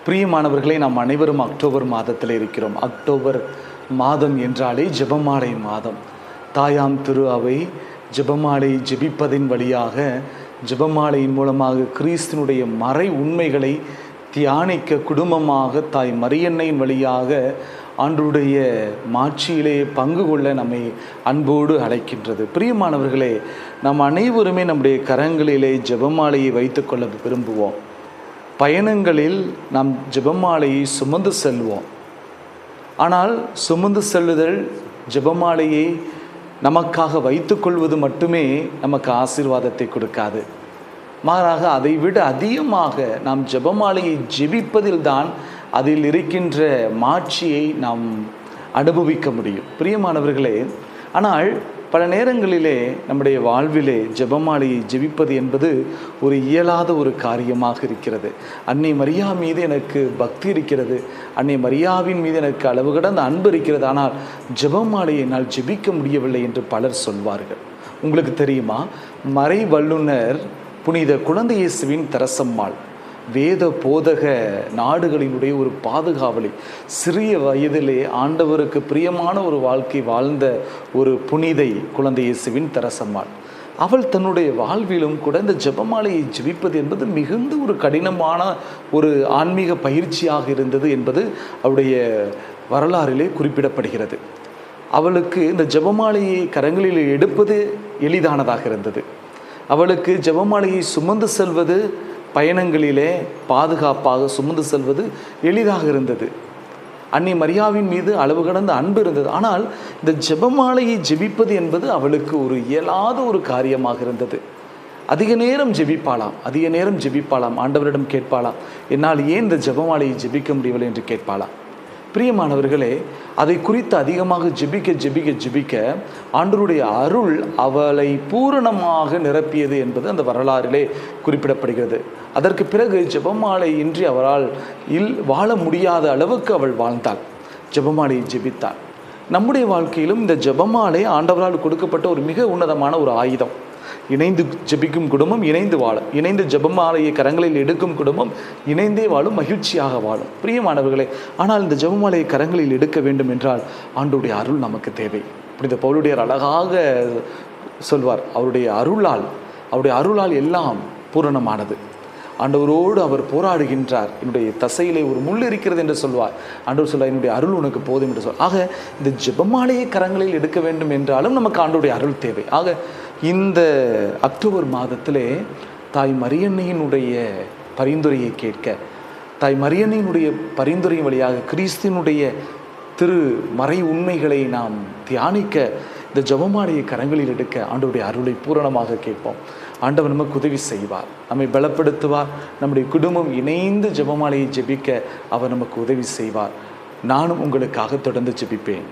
பிரியமானவர்களே, நாம் அனைவரும் அக்டோபர் மாதத்தில் இருக்கிறோம். அக்டோபர் மாதம் என்றாலே ஜெபமாலை மாதம். தாயாம் திரு அவை ஜெபமாலை ஜெபிப்பதின் வழியாக, ஜெபமாலையின் மூலமாக கிறிஸ்துனுடைய மறை உண்மைகளை தியானிக்க குடும்பமாக தாய் மரியன்னையின் வழியாக ஆண்டவருடைய மாட்சியிலே பங்கு கொள்ள நம்மை அன்போடு அழைக்கின்றது. பிரியமானவர்களே, நாம் அனைவருமே நம்முடைய கரங்களிலே ஜெபமாலையை வைத்துக்கொள்ள விரும்புவோம். பயணங்களில் நாம் ஜெபமாலையை சுமந்து செல்வோம். ஆனால் சுமந்து செல்லுதல், ஜெபமாலையை நமக்காக வைத்துக்கொள்வது மட்டுமே நமக்கு ஆசீர்வாதத்தை கொடுக்காது. மாறாக அதை விட அதிகமாக நாம் ஜெபமாலையை ஜெபிப்பதில்தான் அதில் இருக்கின்ற மாட்சியை நாம் அனுபவிக்க முடியும். பிரியமானவர்களே, ஆனால் பல நேரங்களிலே நம்முடைய வாழ்விலே ஜெபமாலையை ஜெபிப்பது என்பது ஒரு இயலாத ஒரு காரியமாக இருக்கிறது. அன்னை மரியா மீது எனக்கு பக்தி இருக்கிறது, அன்னை மரியாவின் மீது எனக்கு அளவு கடந்த அன்பு இருக்கிறது, ஆனால் ஜெபமாலையை என்னால் ஜெபிக்க முடியவில்லை என்று பலர் சொல்வார்கள். உங்களுக்கு தெரியுமா, மறை வல்லுனர் புனித குழந்தை இயேசுவின் தெரசம்மாள் வேத போதக நாடுகளினுடைய ஒரு பாதுகாவலி, சிறிய வயதிலே ஆண்டவருக்கு பிரியமான ஒரு வாழ்க்கை வாழ்ந்த ஒரு புனிதை குழந்தை இயேசுவின் தெரசம்மாள். அவள் தன்னுடைய வாழ்விலும் கூட இந்த ஜெபமாலையை ஜெபிப்பது என்பது மிகுந்த ஒரு கடினமான ஒரு ஆன்மீக பயிற்சியாக இருந்தது என்பது அவருடைய வரலாறிலே குறிப்பிடப்படுகிறது. அவளுக்கு இந்த ஜெபமாலையை கரங்களில் எடுப்பது எளிதானதாக இருந்தது. அவளுக்கு ஜெபமாலையை சுமந்து செல்வது, பயணங்களிலே பாதுகாப்பாக சுமந்து செல்வது எளிதாக இருந்தது. அன்னை மரியாவின் மீது அளவு கடந்த அன்பு இருந்தது. ஆனால் இந்த ஜெபமாலையை ஜெபிப்பது என்பது அவளுக்கு ஒரு இயலாத ஒரு காரியமாக இருந்தது. அதிக நேரம் ஜெபிப்பாளாம். ஆண்டவரிடம் கேட்பாளாம், என்னால் ஏன் இந்த ஜெபமாலையை ஜெபிக்க முடியவில்லை என்று கேட்பாளாம். பிரியமானவர்களே, அதை குறித்து அதிகமாக ஜெபிக்க ஆண்டவருடைய அருள் அவளை பூரணமாக நிரப்பியது என்பது அந்த வரலாறிலே குறிப்பிடப்படுகிறது. அதற்கு பிறகு ஜெபமாலை இன்றி அவளால் வாழ முடியாத அளவுக்கு அவள் வாழ்ந்தாள், ஜெபமாலையை ஜெபித்தாள். நம்முடைய வாழ்க்கையிலும் இந்த ஜெபமாலை ஆண்டவரால் கொடுக்கப்பட்ட ஒரு மிக உன்னதமான ஒரு ஆயுதம். இணைந்து ஜெபிக்கும் குடும்பம் இணைந்து வாழும், இணைந்து ஜெபமாலையை கரங்களில் எடுக்கும் குடும்பம் இணைந்தே வாழும், மகிழ்ச்சியாக வாழும். பிரியமானவர்களே, ஆனால் இந்த ஜெபமாலையை கரங்களில் எடுக்க வேண்டும் என்றால் ஆண்டவருடைய அருள் நமக்கு தேவை. புனித பவுலுடையார் அழகாக சொல்வார், அவருடைய அருளால் எல்லாம் பூரணமானது. ஆண்டவரோடு அவர் போராடுகின்றார். என்னுடைய தசையிலே ஒரு முள் இருக்கிறது என்று சொல்வார். ஆண்டவர் சொல்வார், என்னுடைய அருள் உனக்கு போதும் என்று சொல்வார். ஆக இந்த ஜெபமாலையை கரங்களில் எடுக்க வேண்டும் என்றாலும் நமக்கு ஆண்டவருடைய அருள் தேவை. ஆக இந்த அக்டோபர் மாதத்திலே தாய் மரியன்னையினுடைய பரிந்துரையை கேட்க, தாய் மரியன்னையினுடைய பரிந்துரையின் வழியாக கிறிஸ்தினுடைய திரு மறை உண்மைகளை நாம் தியானிக்க இந்த ஜெபமாலையை கரங்களில் எடுக்க ஆண்டவருடைய அருளை பூரணமாக கேட்போம். ஆண்டவர் நமக்கு உதவி செய்வார், நம்மை பலப்படுத்துவார். நம்முடைய குடும்பம் இணைந்து ஜெபமாலையை ஜெபிக்க அவர் நமக்கு உதவி செய்வார். நானும் உங்களுக்காக தொடர்ந்து ஜெபிப்பேன்.